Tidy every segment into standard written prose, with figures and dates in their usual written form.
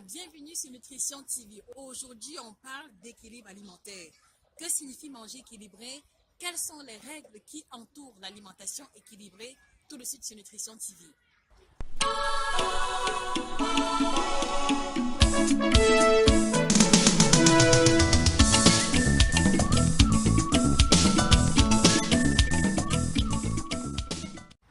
bienvenue sur Nutrition TV. Aujourd'hui, on parle d'équilibre alimentaire. Que signifie manger équilibré? Quelles sont les règles qui entourent l'alimentation équilibrée? Tout de suite sur Nutrition TV.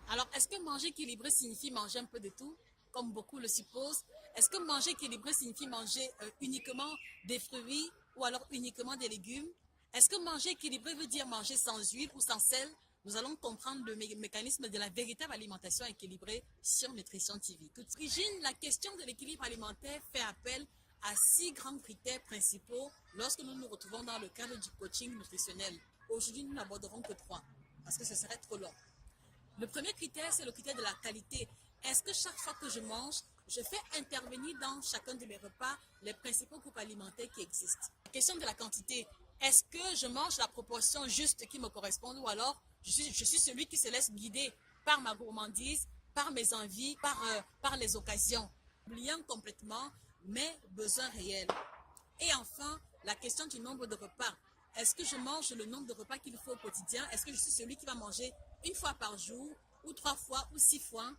Alors, est-ce que manger équilibré signifie manger un peu de tout, comme beaucoup le supposent? Est-ce que manger équilibré signifie manger uniquement des fruits ou alors uniquement des légumes? Est-ce que manger équilibré veut dire manger sans huile ou sans sel? Nous allons comprendre le mécanisme de la véritable alimentation équilibrée sur Nutrition TV. Toute origine, la question de l'équilibre alimentaire fait appel à 6 grands critères principaux lorsque nous nous retrouvons dans le cadre du coaching nutritionnel. Aujourd'hui, nous n'aborderons que 3 parce que ce serait trop long. Le premier critère, c'est le critère de la qualité. Est-ce que chaque fois que je mange, je fais intervenir dans chacun de mes repas les principaux groupes alimentaires qui existent? La question de la quantité. Est-ce que je mange la proportion juste qui me correspond ou alors je suis celui qui se laisse guider par ma gourmandise, par mes envies, par les occasions, oubliant complètement mes besoins réels? Et enfin, la question du nombre de repas. Est-ce que je mange le nombre de repas qu'il faut au quotidien? Est-ce que je suis celui qui va manger une fois par jour, ou 3 fois, ou 6 fois?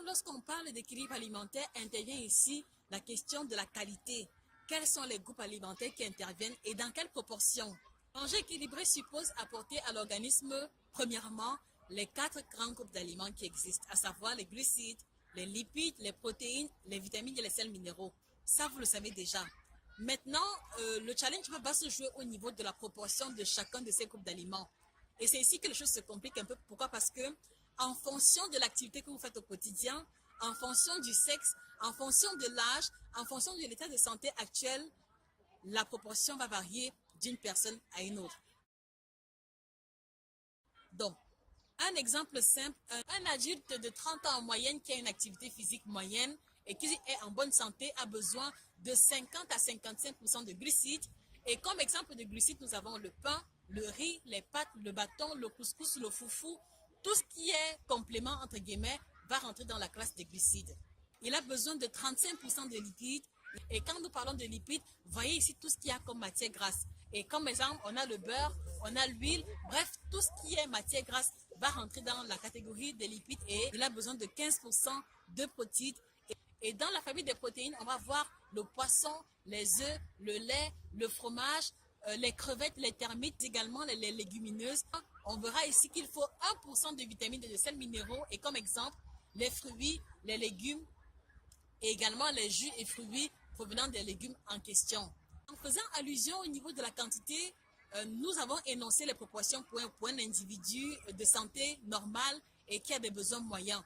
Lorsqu'on parle d'équilibre alimentaire, intervient ici la question de la qualité. Quels sont les groupes alimentaires qui interviennent et dans quelle proportion? Manger équilibré suppose apporter à l'organisme, premièrement, les 4 grands groupes d'aliments qui existent, à savoir les glucides, les lipides, les protéines, les vitamines et les sels minéraux. Ça, vous le savez déjà. Maintenant, le challenge va se jouer au niveau de la proportion de chacun de ces groupes d'aliments. Et c'est ici que les choses se compliquent un peu. Pourquoi? Parce que en fonction de l'activité que vous faites au quotidien, en fonction du sexe, en fonction de l'âge, en fonction de l'état de santé actuel, la proportion va varier d'une personne à une autre. Donc, un exemple simple, un adulte de 30 ans en moyenne qui a une activité physique moyenne et qui est en bonne santé a besoin de 50 à 55% de glucides. Et comme exemple de glucides, nous avons le pain, le riz, les pâtes, le bâton, le couscous, le foufou. Tout ce qui est complément, entre guillemets, va rentrer dans la classe des glucides. Il a besoin de 35% de lipides. Et quand nous parlons de lipides, voyez ici tout ce qu'il y a comme matière grasse. Et comme exemple, on a le beurre, on a l'huile, bref, tout ce qui est matière grasse va rentrer dans la catégorie des lipides et il a besoin de 15% de protéines. Et dans la famille des protéines, on va voir le poisson, les œufs, le lait, le fromage, les crevettes, les termites, également les légumineuses. On verra ici qu'il faut 1% de vitamines et de sels minéraux. Et comme exemple, les fruits, les légumes et également les jus et fruits provenant des légumes en question. En faisant allusion au niveau de la quantité, nous avons énoncé les proportions pour un individu de santé normale et qui a des besoins moyens.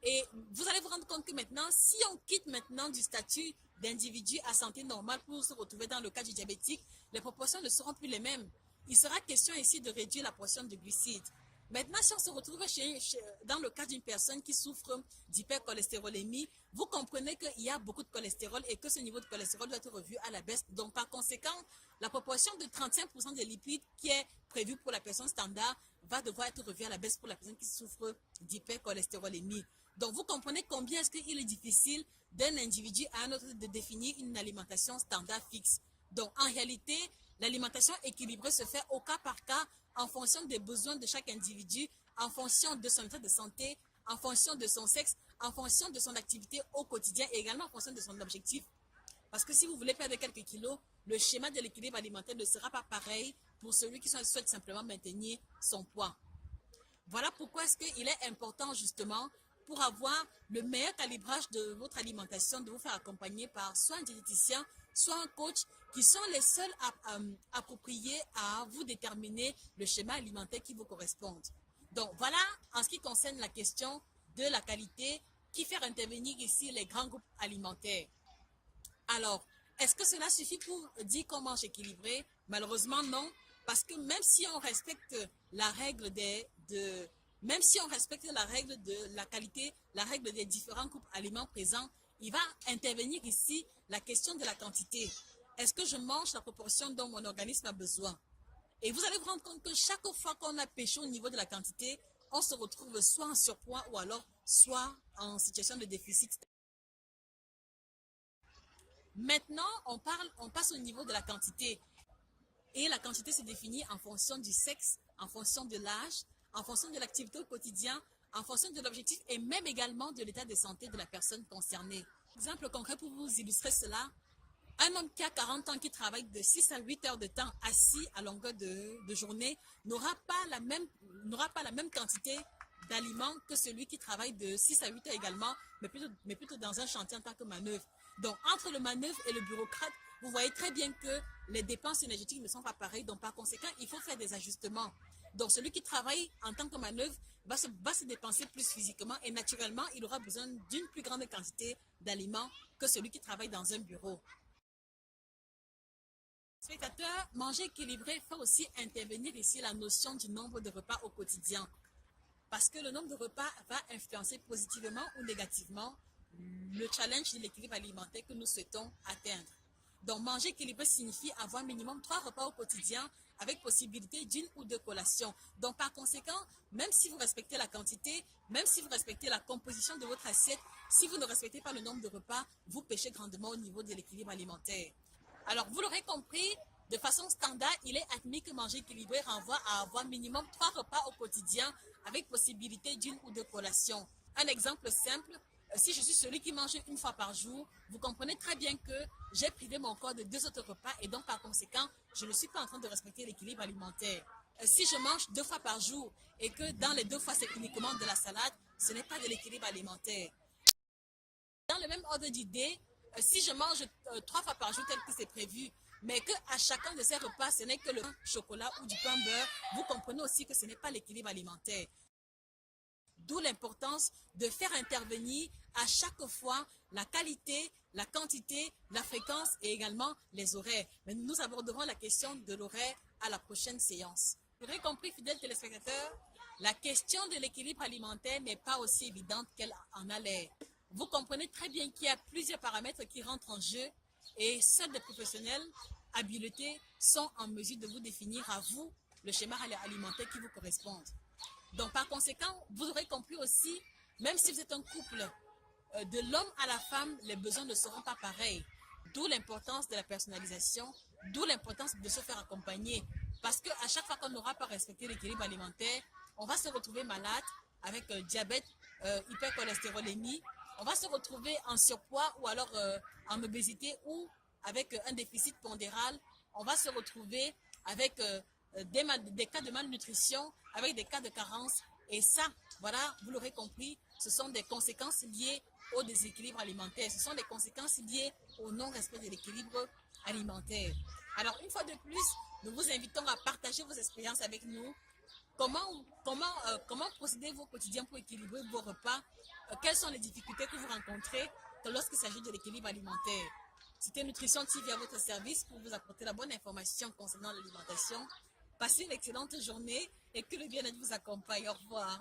Et vous allez vous rendre compte que maintenant, si on quitte maintenant du statut d'individu à santé normale pour se retrouver dans le cas du diabétique, les proportions ne seront plus les mêmes. Il sera question ici de réduire la portion de glucides. Maintenant, si on se retrouve dans le cas d'une personne qui souffre d'hypercholestérolémie, vous comprenez qu'il y a beaucoup de cholestérol et que ce niveau de cholestérol doit être revu à la baisse. Donc, par conséquent, la proportion de 35% de lipides qui est prévue pour la personne standard va devoir être revue à la baisse pour la personne qui souffre d'hypercholestérolémie. Donc, vous comprenez combien est-ce qu'il est difficile d'un individu à un autre de définir une alimentation standard fixe. Donc, en réalité, l'alimentation équilibrée se fait au cas par cas en fonction des besoins de chaque individu, en fonction de son état de santé, en fonction de son sexe, en fonction de son activité au quotidien et également en fonction de son objectif. Parce que si vous voulez perdre quelques kilos, le schéma de l'équilibre alimentaire ne sera pas pareil pour celui qui souhaite simplement maintenir son poids. Voilà pourquoi est-ce qu'il est important justement pour avoir le meilleur calibrage de votre alimentation, de vous faire accompagner par soit un diététicien, soit un coach, qui sont les seuls appropriés à vous déterminer le schéma alimentaire qui vous correspond. Donc voilà, en ce qui concerne la question de la qualité, qui fait intervenir ici les grands groupes alimentaires. Alors, est-ce que cela suffit pour dire qu'on mange équilibré? Malheureusement, non. Parce que même si on respecte la règle même si on respecte la règle de la qualité, la règle des différents groupes aliments présents, il va intervenir ici la question de la quantité. Est-ce que je mange la proportion dont mon organisme a besoin? Et vous allez vous rendre compte que chaque fois qu'on a péché au niveau de la quantité, on se retrouve soit en surpoids ou alors soit en situation de déficit. Maintenant, on passe au niveau de la quantité. Et la quantité se définit en fonction du sexe, en fonction de l'âge, en fonction de l'activité au quotidien, en fonction de l'objectif et même également de l'état de santé de la personne concernée. Exemple concret pour vous illustrer cela, un homme qui a 40 ans qui travaille de 6 à 8 heures de temps assis à longueur de journée n'aura pas la même quantité d'aliments que celui qui travaille de 6 à 8 heures également, mais plutôt dans un chantier en tant que manœuvre. Donc, entre le manœuvre et le bureaucrate, vous voyez très bien que les dépenses énergétiques ne sont pas pareilles. Donc, par conséquent, il faut faire des ajustements. Donc, celui qui travaille en tant que manœuvre va se dépenser plus physiquement et naturellement, il aura besoin d'une plus grande quantité d'aliments que celui qui travaille dans un bureau. Spectateurs, manger équilibré fait aussi intervenir ici la notion du nombre de repas au quotidien. Parce que le nombre de repas va influencer positivement ou négativement le challenge de l'équilibre alimentaire que nous souhaitons atteindre. Donc, manger équilibré signifie avoir minimum 3 repas au quotidien avec possibilité d'une ou deux collations. Donc, par conséquent, même si vous respectez la quantité, même si vous respectez la composition de votre assiette, si vous ne respectez pas le nombre de repas, vous péchez grandement au niveau de l'équilibre alimentaire. Alors, vous l'aurez compris, de façon standard, il est admis que manger équilibré renvoie à avoir minimum 3 repas au quotidien avec possibilité d'une ou deux collations. Un exemple simple, si je suis celui qui mange une fois par jour, vous comprenez très bien que j'ai privé mon corps de 2 autres repas et donc par conséquent, je ne suis pas en train de respecter l'équilibre alimentaire. Si je mange 2 fois par jour et que dans les 2 fois c'est uniquement de la salade, ce n'est pas de l'équilibre alimentaire. Dans le même ordre d'idée, si je mange 3 fois par jour tel que c'est prévu, mais qu'à chacun de ces repas, ce n'est que le pain chocolat ou du pain beurre, vous comprenez aussi que ce n'est pas l'équilibre alimentaire. D'où l'importance de faire intervenir à chaque fois la qualité, la quantité, la fréquence et également les horaires. Mais nous aborderons la question de l'horaire à la prochaine séance. Vous aurez compris, fidèles téléspectateurs, la question de l'équilibre alimentaire n'est pas aussi évidente qu'elle en a l'air. Vous comprenez très bien qu'il y a plusieurs paramètres qui rentrent en jeu et seuls des professionnels habilités sont en mesure de vous définir à vous le schéma alimentaire qui vous correspond. Donc, par conséquent, vous aurez compris aussi, même si vous êtes un couple, de l'homme à la femme, les besoins ne seront pas pareils. D'où l'importance de la personnalisation, d'où l'importance de se faire accompagner. Parce qu'à chaque fois qu'on n'aura pas respecté l'équilibre alimentaire, on va se retrouver malade avec diabète, hypercholestérolémie. On va se retrouver en surpoids ou alors en obésité ou avec un déficit pondéral. On va se retrouver avec des cas de malnutrition, avec des cas de carence. Et ça, voilà, vous l'aurez compris, ce sont des conséquences liées au déséquilibre alimentaire. Ce sont des conséquences liées au non-respect de l'équilibre alimentaire. Alors, une fois de plus, nous vous invitons à partager vos expériences avec nous. Comment procédez-vous au quotidien pour équilibrer vos repas? Quelles sont les difficultés que vous rencontrez lorsqu'il s'agit de l'équilibre alimentaire? C'était Nutrition TV à votre service pour vous apporter la bonne information concernant l'alimentation. Passez une excellente journée et que le bien-être vous accompagne. Au revoir.